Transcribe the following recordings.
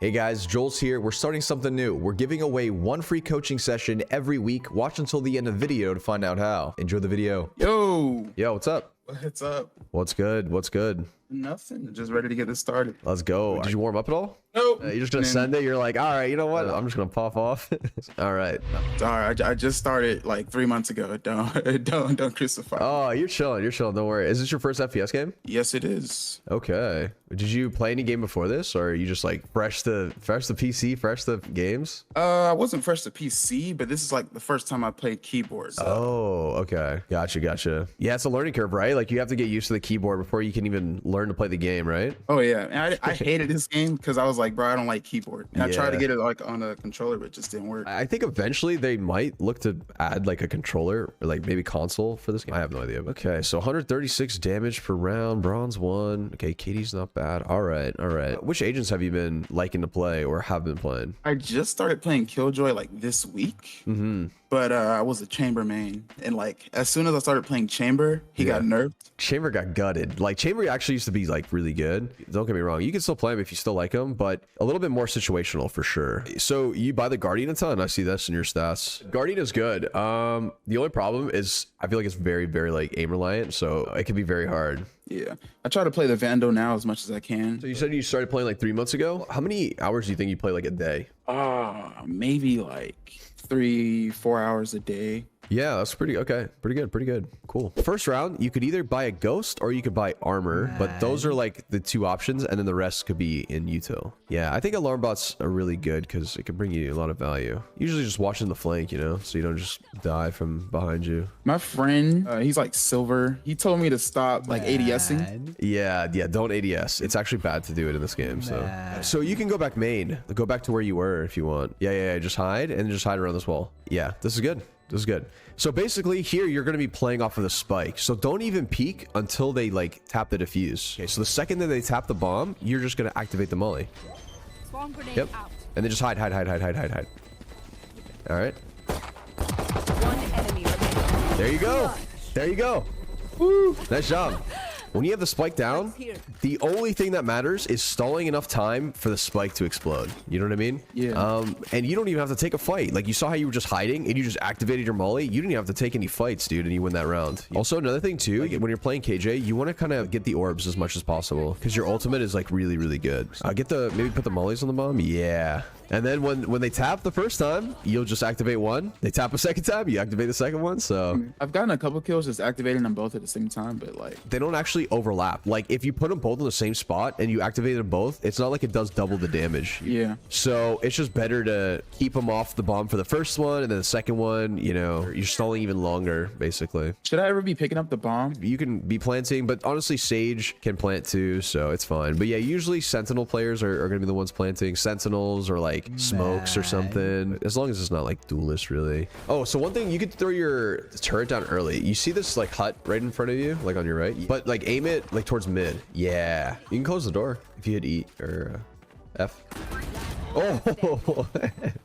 Hey guys, Jollz here. We're starting something new. We're giving away one free coaching session every week. Watch until the end of the video to find out how. Enjoy the video. Yo, what's up? what's up? What's good? What's good? Nothing. Just ready to get this started. Let's go. Did you warm up at all? Nope. You're just gonna send it? You're like, all right, you know what? I'm just gonna pop off. All right. Sorry, I just started like 3 months ago. Don't crucify. Oh, you're chilling. You're chilling. Don't worry. Is this your first FPS game? Yes, it is. Okay. Did you play any game before this, or are you just like fresh the PC, fresh the games? I wasn't fresh to PC, but this is like the first time I played keyboard. So. Oh, okay. Gotcha. Yeah, it's a learning curve, right? Like you have to get used to the keyboard before you can even learn to play the game, right? Oh yeah, and I hated this game because I was like, bro, I don't like keyboard. And I tried to get it like on a controller, but it just didn't work. I think eventually they might look to add like a controller or like maybe console for this game. I have no idea. Okay, so 136 damage per round, bronze 1. Okay, Katie's not bad. All right. Which agents have you been liking to play or have been playing? I just started playing Killjoy like this week. But I was a Chamber main, and like as soon as I started playing Chamber, he got nerfed. Chamber got gutted. Like Chamber actually used to be like really good. Don't get me wrong, you can still play him if you still like him, but a little bit more situational for sure. So you buy the Guardian a ton. I see this in your stats. Guardian is good. The only problem is I feel like it's very like aim reliant, so it can be very hard. Yeah, I try to play the Vandal now as much as I can. So you said you started playing like 3 months ago. How many hours do you think you play like a day? Maybe like 3-4 hours a day. Yeah, that's pretty okay. Pretty good. Cool. First round, you could either buy a ghost or you could buy armor, but those are like the two options, and then the rest could be in util. Yeah, I think alarm bots are really good because it can bring you a lot of value. Usually just watching the flank, you know, so you don't just die from behind you. My friend, he's like silver. He told me to stop like ADSing. Yeah, don't ADS. It's actually bad to do it in this game. So you can go back main, go back to where you were if you want. Yeah. Just hide and just hide around this wall. Yeah, this is good. So basically here you're going to be playing off of the spike, so don't even peek until they like tap the defuse. Okay, so the second that they tap the bomb, you're just going to activate the molly. Yep. And then just hide. All right, one enemy remaining. there you go. Woo, nice job. When you have the spike down, the only thing that matters is stalling enough time for the spike to explode. You know what I mean? Yeah. And you don't even have to take a fight. Like you saw how you were just hiding and you just activated your molly. You didn't even have to take any fights, dude, and you win that round. Also, another thing too, when you're playing KJ, you want to kind of get the orbs as much as possible because your ultimate is like really good. Maybe put the mollies on the bomb. Yeah. And then when they tap the first time, you'll just activate one. They tap a second time, you activate the second one. So I've gotten a couple kills just activating them both at the same time, but like they don't actually overlap. Like if you put them both in the same spot and you activate them both, it's not like it does double the damage. Yeah. So it's just better to keep them off the bomb for the first one, and then the second one, you know, you're stalling even longer, basically. Should I ever be picking up the bomb? You can be planting, but honestly, Sage can plant too, so it's fine. But yeah, usually Sentinel players are going to be the ones planting. Sentinels or like smokes or something, as long as it's not like duelist, really. Oh, so one thing, you could throw your turret down early. You see this like hut right in front of you, like on your right, but like aim it like towards mid. Yeah, you can close the door if you hit E or F. Oh,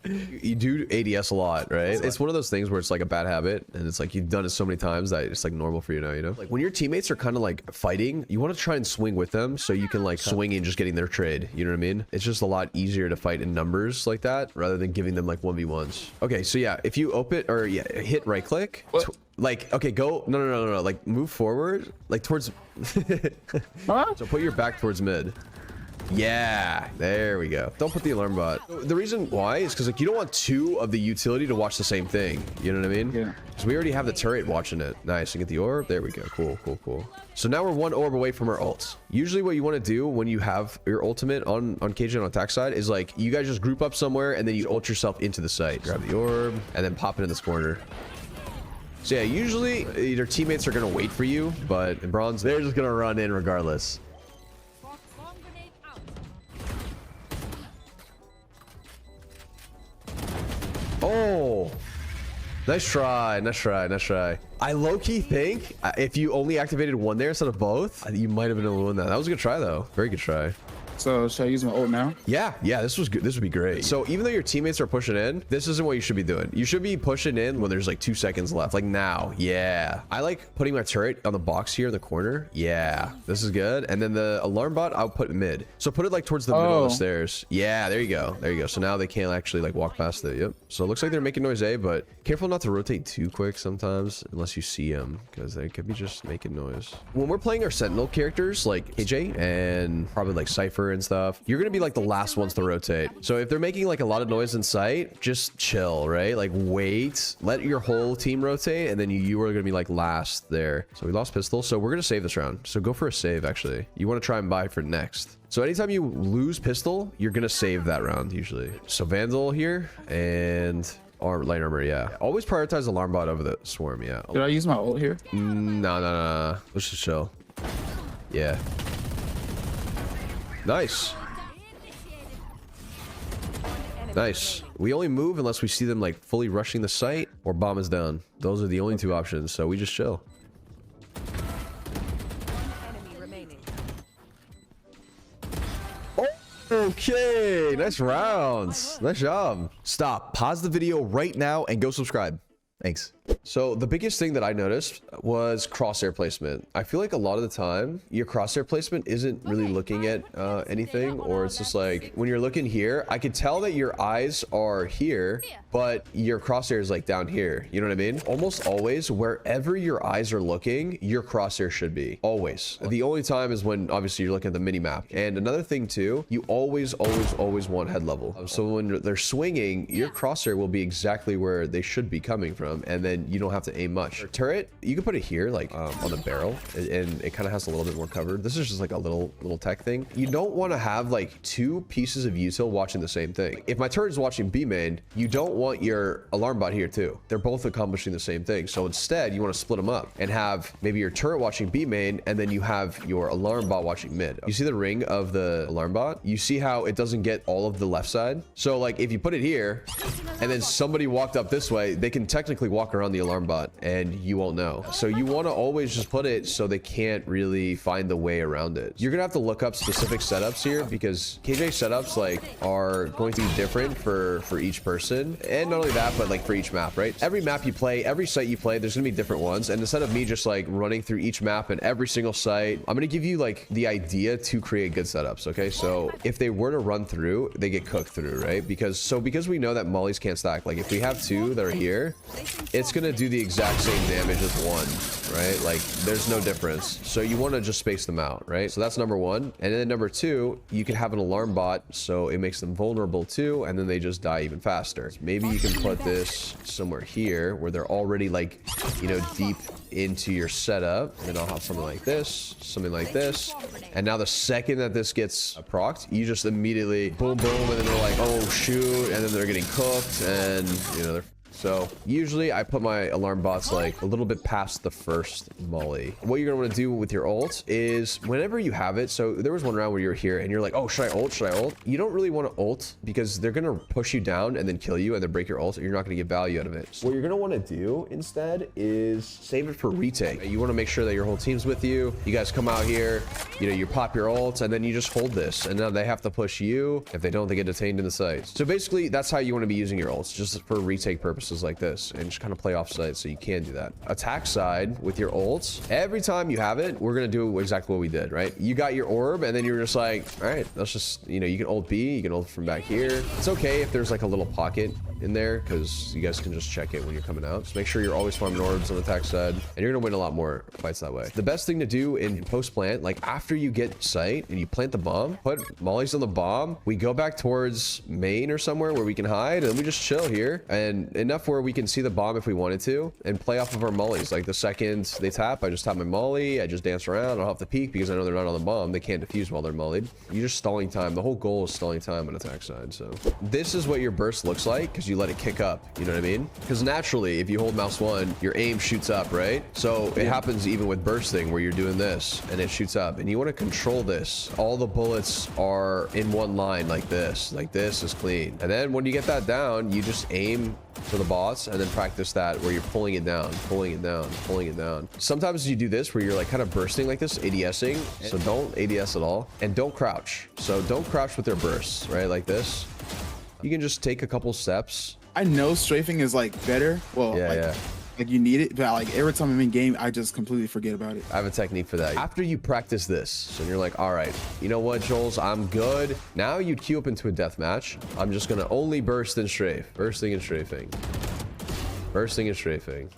you do ADS a lot, right? It's one of those things where it's like a bad habit, and it's like you've done it so many times that it's like normal for you now, you know? Like when your teammates are kind of like fighting, you want to try and swing with them so you can like swing in just getting their trade, you know what I mean? It's just a lot easier to fight in numbers like that rather than giving them like 1v1s. Okay, so yeah, if you open or hit right click, like, okay, go, no, like move forward, like towards, so put your back towards mid. Yeah, there we go. Don't put the alarm bot. The reason why is because like you don't want two of the utility to watch the same thing. You know what I mean? Yeah. Because we already have the turret watching it. Nice. And get the orb. There we go. Cool. So now we're one orb away from our ult. Usually what you want to do when you have your ultimate on KJ on attack side is like you guys just group up somewhere and then you ult yourself into the site. Grab the orb and then pop it in this corner. So yeah, usually your teammates are going to wait for you, but in bronze, they're just going to run in regardless. Oh, nice try. I low-key think if you only activated one there instead of both, you might have been able to win that. That was a good try though. Very good try. So should I use my ult now? Yeah, this was good. This would be great. So even though your teammates are pushing in, this isn't what you should be doing. You should be pushing in when there's like 2 seconds left, like now. Yeah, I like putting my turret on the box here in the corner. Yeah, this is good. And then the alarm bot, I'll put mid. So put it like towards the middle of the stairs. Yeah, there you go. There you go. So now they can't actually like walk past it. Yep. So it looks like they're making noise A, but careful not to rotate too quick sometimes unless you see them, because they could be just making noise. When we're playing our sentinel characters like KJ and probably like Cypher and stuff, you're gonna be like the last ones to rotate. So if they're making like a lot of noise in sight, just chill, right? Like wait, let your whole team rotate, and then you are gonna be like last there. So we lost pistol, so we're gonna save this round. So go for a save. Actually, you want to try and buy for next. So anytime you lose pistol, you're gonna save that round usually. So Vandal here and light armor. Yeah, always prioritize alarm bot over the swarm. Yeah. Did I use my ult here? No. Let's just chill. Yeah. Nice. Nice. We only move unless we see them like fully rushing the site or bomb is down. Those are the only two options. So we just chill. Okay, nice rounds. Nice job. Stop. Pause the video right now and go subscribe. Thanks. So the biggest thing that I noticed was crosshair placement. I feel like a lot of the time your crosshair placement isn't really looking at anything, or it's just like when you're looking here, I could tell that your eyes are here, but your crosshair is like down here. You know what I mean? Almost always wherever your eyes are looking, your crosshair should be. Always. The only time is when obviously you're looking at the mini map. And another thing too, you always want head level. So when they're swinging, your crosshair will be exactly where they should be coming from, and then you don't have to aim much. Your turret, you can put it here, like on the barrel, and it kind of has a little bit more covered. This is just like a little tech thing. You don't want to have like 2 pieces of util watching the same thing. If my turret is watching B main, you don't want your alarm bot here too. They're both accomplishing the same thing. So instead, you want to split them up and have maybe your turret watching B main, and then you have your alarm bot watching mid. You see the ring of the alarm bot? You see how it doesn't get all of the left side? So like if you put it here, and then somebody walked up this way, they can technically walk around the alarm bot and you won't know. So you want to always just put it so they can't really find the way around it. You're gonna have to look up specific setups here, because KJ setups like are going to be different for each person, and not only that, but like for each map, right? Every map you play, every site you play, there's gonna be different ones. And instead of me just like running through each map and every single site, I'm gonna give you like the idea to create good setups. Okay, so if they were to run through, they get cooked through, right? Because we know that mollies can't stack. Like if we have 2 that are here, it's gonna do the exact same damage as 1, right? Like there's no difference. So you want to just space them out, right? So that's number 1. And then number 2, you can have an alarm bot so it makes them vulnerable too, and then they just die even faster. Maybe you can put this somewhere here where they're already like, you know, deep into your setup. And then I'll have something like this, and now the second that this gets procced, you just immediately boom, and then they're like, oh shoot, and then they're getting cooked, and you know, they're So usually I put my alarm bots like a little bit past the first molly. What you're gonna want to do with your ult is whenever you have it. So there was one round where you're here and you're like, oh, should I ult? Should I ult? You don't really want to ult because they're gonna push you down and then kill you and then break your ult, and you're not gonna get value out of it. So what you're gonna want to do instead is save it for retake. You want to make sure that your whole team's with you. You guys come out here, you know, you pop your ult and then you just hold this, and now they have to push you. If they don't, they get detained in the site. So basically that's how you want to be using your ults, just for retake purposes like this, and just kind of play off site so you can do that. Attack side with your ults, every time you have it, we're gonna do exactly what we did, right? You got your orb and then you're just like, all right, let's just, you know, you can ult B, you can ult from back here. It's okay if there's like a little pocket in there because you guys can just check it when you're coming out. Just make sure you're always farming orbs on the attack side, and you're gonna win a lot more fights that way. The best thing to do in post plant, like after you get site and you plant the bomb, put mollies on the bomb, we go back towards main or somewhere where we can hide, and we just chill here, and enough where we can see the bomb if we wanted to, and play off of our mollies. Like the second they tap, I just tap my molly, I just dance around, I don't have to peek because I know they're not on the bomb. They can't defuse while they're mollied. You're just stalling time. The whole goal is stalling time on attack side. So this is what your burst looks like because you let it kick up, you know what I mean? Because naturally, if you hold mouse 1, your aim shoots up, right? So it happens even with bursting where you're doing this and it shoots up, and you want to control this. All the bullets are in one line like this. Like this is clean. And then when you get that down, you just aim to the boss, and then practice that where you're pulling it down, pulling it down, pulling it down. Sometimes you do this where you're like kind of bursting like this, ADSing. So don't ADS at all, and don't crouch. So don't crouch with their bursts, right? Like this. You can just take a couple steps. I know strafing is like better. Well, Yeah, like you need it, but like every time I'm in game, I just completely forget about it. I have a technique for that. After you practice this, and you're like, all right, you know what, Jollz, I'm good. Now you queue up into a death match. I'm just gonna only burst and strafe. Bursting and strafing. Bursting and strafing.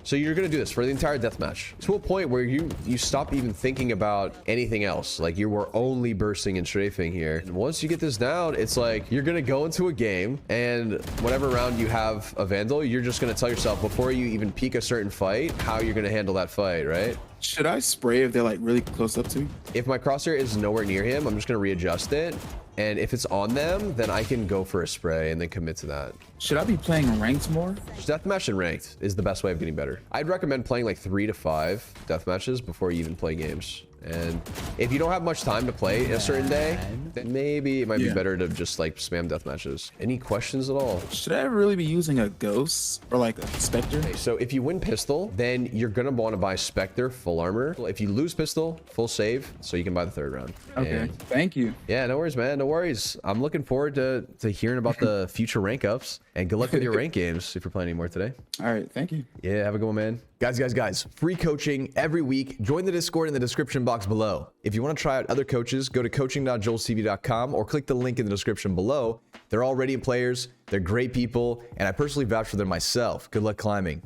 So you're gonna do this for the entire deathmatch to a point where you stop even thinking about anything else. Like you were only bursting and strafing here. And once you get this down, it's like you're gonna go into a game, and whatever round you have a Vandal, you're just gonna tell yourself before you even peek a certain fight how you're gonna handle that fight, right? Should I spray if they're like really close up to me? If my crosshair is nowhere near him, I'm just gonna readjust it. And if it's on them, then I can go for a spray and then commit to that. Should I be playing ranked more? Deathmatch and ranked is the best way of getting better. I'd recommend playing like 3 to 5 deathmatches before you even play games. And if you don't have much time to play a certain day, then maybe it might be better to just like spam deathmatches. Any questions at all? Should I really be using a ghost or like a specter? Okay, so if you win pistol, then you're gonna want to buy specter full armor. If you lose pistol, full save, so you can buy the 3rd round. Okay, And thank you. yeah, no worries, man. No worries. I'm looking forward to hearing about the future rank ups, and good luck with your rank games if you're playing any more today. All right, thank you. Yeah, have a good one, man. Guys, free coaching every week. Join the Discord in the description box below. If you want to try out other coaches, go to coaching.jollztv.com or click the link in the description below. They're all radiant players. They're great people, and I personally vouch for them myself. Good luck climbing.